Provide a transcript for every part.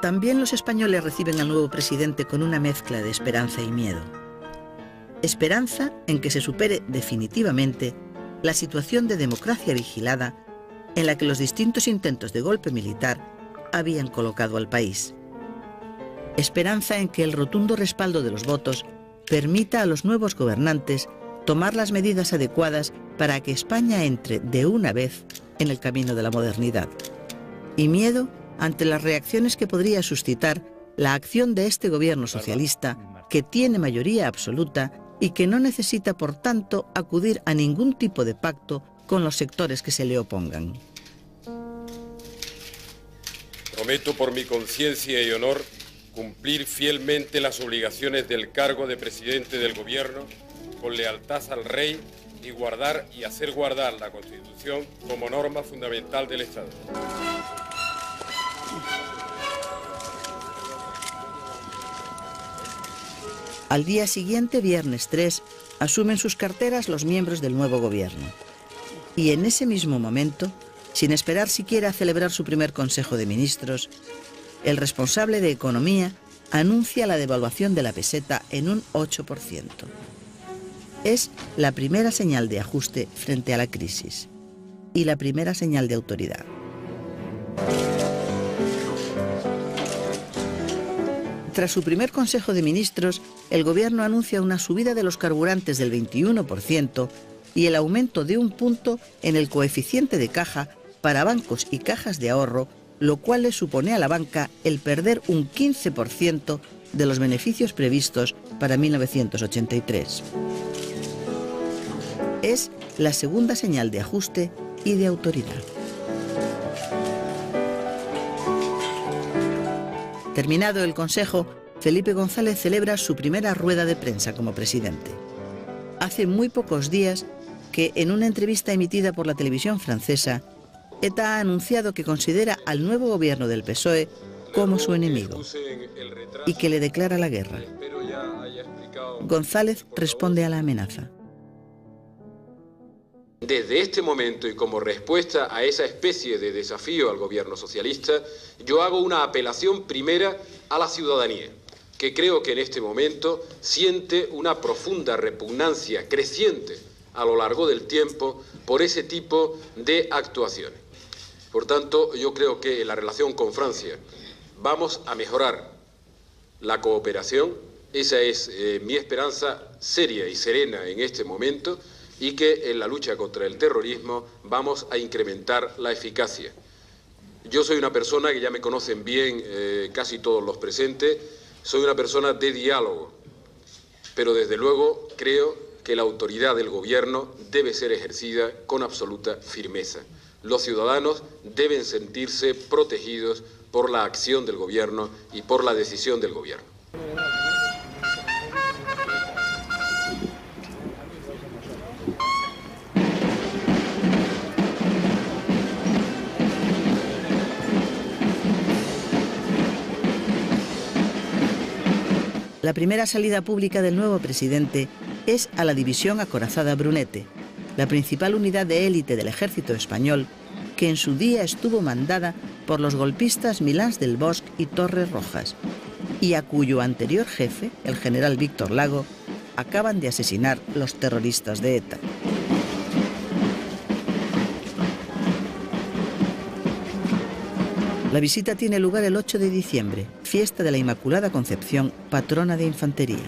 También los españoles reciben al nuevo presidente con una mezcla de esperanza y miedo. Esperanza en que se supere definitivamente la situación de democracia vigilada en la que los distintos intentos de golpe militar habían colocado al país. Esperanza en que el rotundo respaldo de los votos permita a los nuevos gobernantes tomar las medidas adecuadas para que España entre de una vez en el camino de la modernidad. Y miedo ante las reacciones que podría suscitar la acción de este gobierno socialista, que tiene mayoría absoluta y que no necesita, por tanto, acudir a ningún tipo de pacto con los sectores que se le opongan. Prometo por mi conciencia y honor cumplir fielmente las obligaciones del cargo de presidente del Gobierno con lealtad al Rey y guardar y hacer guardar la Constitución como norma fundamental del Estado. Al día siguiente, viernes 3, asumen sus carteras los miembros del nuevo gobierno. Y en ese mismo momento, sin esperar siquiera a celebrar su primer Consejo de Ministros, el responsable de Economía anuncia la devaluación de la peseta en un 8%. Es la primera señal de ajuste frente a la crisis y la primera señal de autoridad. Tras su primer Consejo de Ministros, el Gobierno anuncia una subida de los carburantes del 21% y el aumento de 1 punto en el coeficiente de caja para bancos y cajas de ahorro, lo cual le supone a la banca el perder un 15% de los beneficios previstos para 1983. Es la segunda señal de ajuste y de autoridad. Terminado el Consejo, Felipe González celebra su primera rueda de prensa como presidente. Hace muy pocos días que, en una entrevista emitida por la televisión francesa, ETA ha anunciado que considera al nuevo gobierno del PSOE como su enemigo y que le declara la guerra. González responde a la amenaza. Desde este momento y como respuesta a esa especie de desafío al gobierno socialista, yo hago una apelación primera a la ciudadanía, que creo que en este momento siente una profunda repugnancia creciente a lo largo del tiempo por ese tipo de actuaciones. Por tanto, yo creo que en la relación con Francia vamos a mejorar la cooperación. Esa es mi esperanza seria y serena en este momento, y que en la lucha contra el terrorismo vamos a incrementar la eficacia. Yo soy una persona, que ya me conocen bien casi todos los presentes, soy una persona de diálogo, pero desde luego creo que la autoridad del gobierno debe ser ejercida con absoluta firmeza. Los ciudadanos deben sentirse protegidos por la acción del gobierno y por la decisión del gobierno. La primera salida pública del nuevo presidente es a la división acorazada Brunete, la principal unidad de élite del ejército español, que en su día estuvo mandada por los golpistas Milans del Bosch y Torres Rojas, y a cuyo anterior jefe, el general Víctor Lago, acaban de asesinar los terroristas de ETA. La visita tiene lugar el 8 de diciembre, fiesta de la Inmaculada Concepción, patrona de infantería.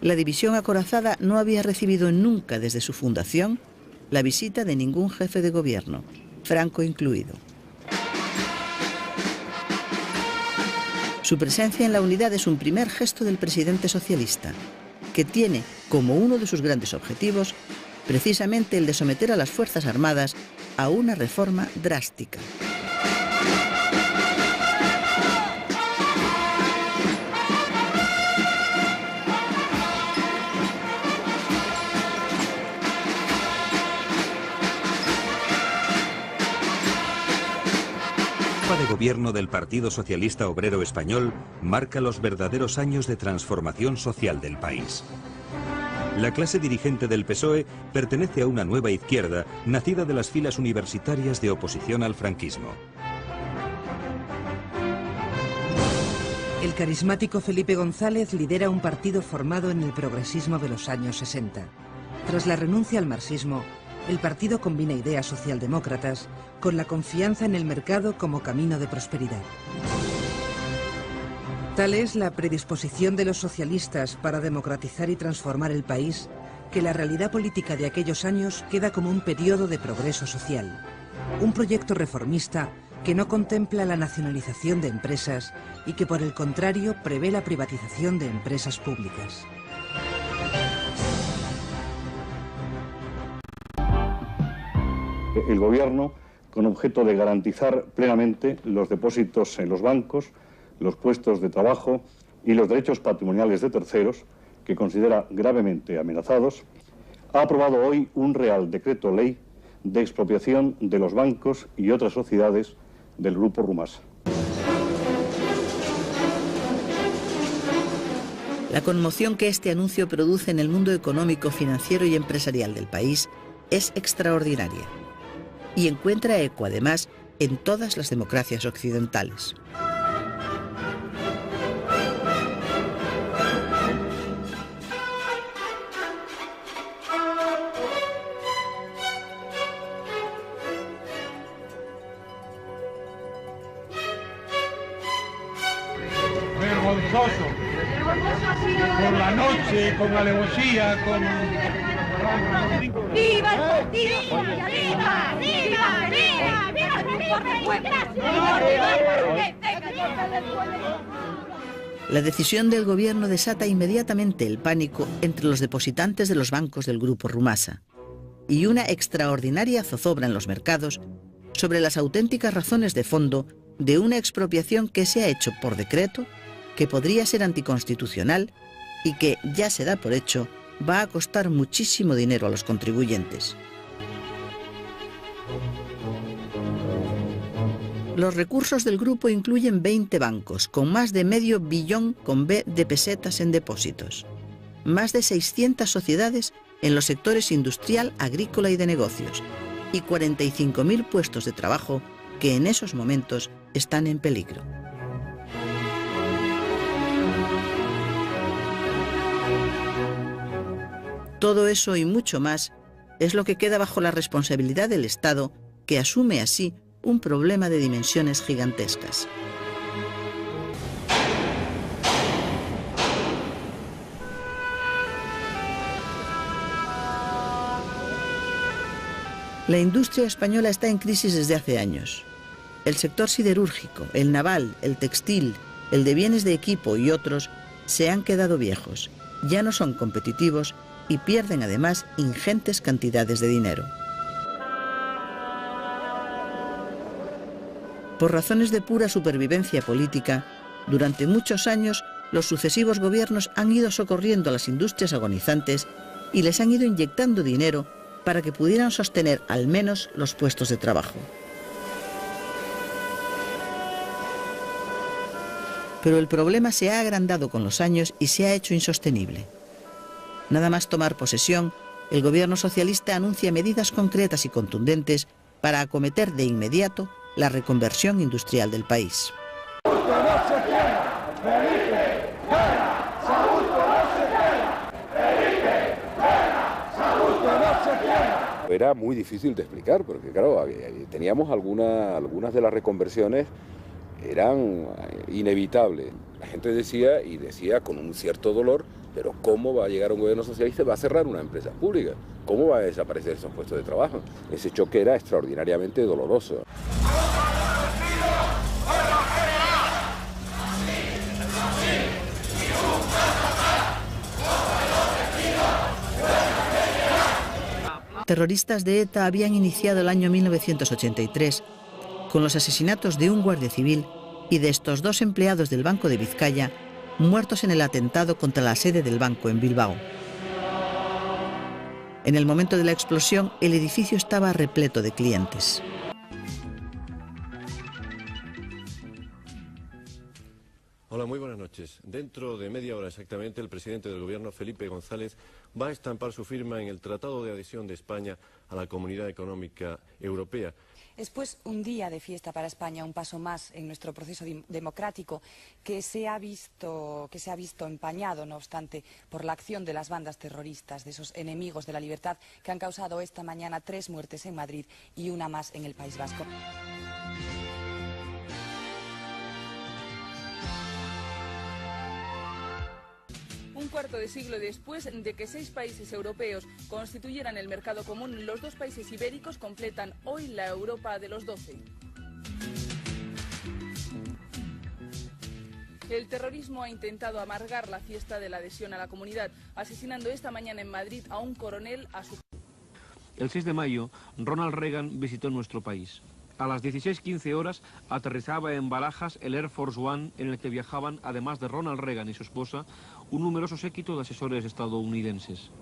La división acorazada no había recibido nunca desde su fundación la visita de ningún jefe de gobierno, Franco incluido. Su presencia en la unidad es un primer gesto del presidente socialista, que tiene como uno de sus grandes objetivos precisamente el de someter a las Fuerzas Armadas a una reforma drástica. La de gobierno del Partido Socialista Obrero Español marca los verdaderos años de transformación social del país. La clase dirigente del PSOE pertenece a una nueva izquierda, nacida de las filas universitarias de oposición al franquismo. El carismático Felipe González lidera un partido formado en el progresismo de los años 60. Tras la renuncia al marxismo, el partido combina ideas socialdemócratas con la confianza en el mercado como camino de prosperidad. Tal es la predisposición de los socialistas para democratizar y transformar el país, que la realidad política de aquellos años queda como un periodo de progreso social. Un proyecto reformista que no contempla la nacionalización de empresas y que por el contrario prevé la privatización de empresas públicas. El gobierno, con objeto de garantizar plenamente los depósitos en los bancos, los puestos de trabajo y los derechos patrimoniales de terceros, que considera gravemente amenazados, ha aprobado hoy un Real Decreto Ley de expropiación de los bancos y otras sociedades del Grupo Rumasa. La conmoción que este anuncio produce en el mundo económico, financiero y empresarial del país es extraordinaria y encuentra eco, además, en todas las democracias occidentales. Vergonzoso. Por la noche, con alevosía, con... ¡Viva el partido socialista! ¡Viva! ¡Viva! ¡Viva! La decisión del gobierno desata inmediatamente el pánico entre los depositantes de los bancos del Grupo Rumasa y una extraordinaria zozobra en los mercados sobre las auténticas razones de fondo de una expropiación que se ha hecho por decreto, que podría ser anticonstitucional y que, ya se da por hecho, va a costar muchísimo dinero a los contribuyentes. Los recursos del grupo incluyen 20 bancos, con más de medio billón con B de pesetas en depósitos, más de 600 sociedades en los sectores industrial, agrícola y de negocios, y 45.000 puestos de trabajo que en esos momentos están en peligro. Todo eso y mucho más es lo que queda bajo la responsabilidad del Estado, que asume así un problema de dimensiones gigantescas. La industria española está en crisis desde hace años. El sector siderúrgico, el naval, el textil, el de bienes de equipo y otros se han quedado viejos, ya no son competitivos y pierden además ingentes cantidades de dinero. Por razones de pura supervivencia política, durante muchos años los sucesivos gobiernos han ido socorriendo a las industrias agonizantes y les han ido inyectando dinero para que pudieran sostener al menos los puestos de trabajo. Pero el problema se ha agrandado con los años y se ha hecho insostenible. Nada más tomar posesión, el gobierno socialista anuncia medidas concretas y contundentes para acometer de inmediato la reconversión industrial del país. Era muy difícil de explicar, porque claro, teníamos algunas de las reconversiones eran inevitables. La gente decía, y decía con un cierto dolor, pero ¿cómo va a llegar un gobierno socialista y va a cerrar una empresa pública? ¿Cómo va a desaparecer esos puestos de trabajo? Ese choque era extraordinariamente doloroso. Terroristas de ETA habían iniciado el año 1983 con los asesinatos de un guardia civil y de estos 2 empleados del Banco de Vizcaya muertos en el atentado contra la sede del banco en Bilbao. En el momento de la explosión, el edificio estaba repleto de clientes. Hola, Hola, muy buenas noches. Dentro de media hora exactamente, el presidente del Gobierno, Felipe González, va a estampar su firma en el Tratado de Adhesión de España a la Comunidad Económica Europea. Es pues un día de fiesta para España, un paso más en nuestro proceso democrático que se ha visto empañado, no obstante, por la acción de las bandas terroristas, de esos enemigos de la libertad que han causado esta mañana 3 muertes en Madrid y una más en el País Vasco. Un cuarto de siglo después de que 6 países europeos constituyeran el mercado común, los 2 países ibéricos completan hoy la Europa de los 12. El terrorismo ha intentado amargar la fiesta de la adhesión a la comunidad, asesinando esta mañana en Madrid a un coronel a su... El 6 de mayo, Ronald Reagan visitó nuestro país. A las 16:15 horas aterrizaba en Barajas el Air Force One, en el que viajaban, además de Ronald Reagan y su esposa, un numeroso séquito de asesores estadounidenses.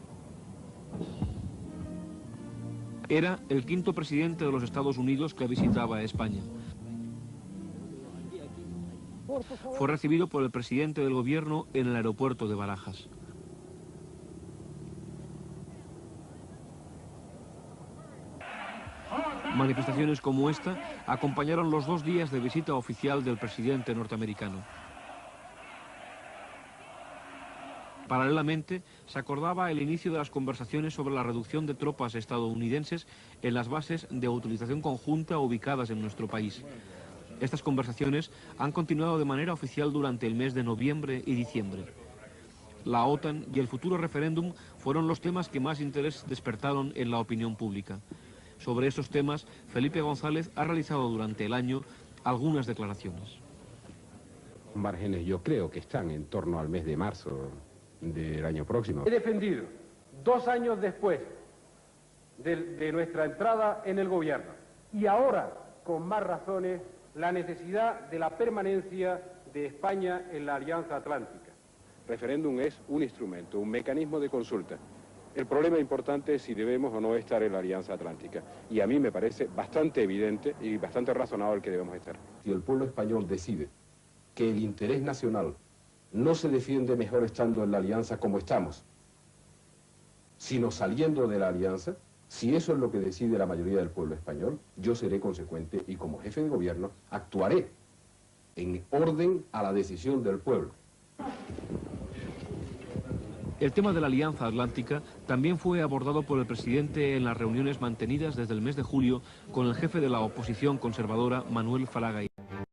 Era el 5º presidente de los Estados Unidos que visitaba España. Fue recibido por el presidente del gobierno en el aeropuerto de Barajas. Manifestaciones como esta acompañaron los 2 días de visita oficial del presidente norteamericano. Paralelamente, se acordaba el inicio de las conversaciones sobre la reducción de tropas estadounidenses en las bases de utilización conjunta ubicadas en nuestro país. Estas conversaciones han continuado de manera oficial durante el mes de noviembre y diciembre. La OTAN y el futuro referéndum fueron los temas que más interés despertaron en la opinión pública. Sobre esos temas, Felipe González ha realizado durante el año algunas declaraciones. Márgenes yo creo que están en torno al mes de marzo del año próximo. He defendido 2 años después de nuestra entrada en el gobierno y ahora con más razones la necesidad de la permanencia de España en la Alianza Atlántica. Referéndum es un instrumento, un mecanismo de consulta. El problema importante es si debemos o no estar en la Alianza Atlántica. Y a mí me parece bastante evidente y bastante razonable que debemos estar. Si el pueblo español decide que el interés nacional no se defiende mejor estando en la Alianza como estamos, sino saliendo de la Alianza, si eso es lo que decide la mayoría del pueblo español, yo seré consecuente y como jefe de gobierno actuaré en orden a la decisión del pueblo. El tema de la Alianza Atlántica también fue abordado por el presidente en las reuniones mantenidas desde el mes de julio con el jefe de la oposición conservadora, Manuel Fraga.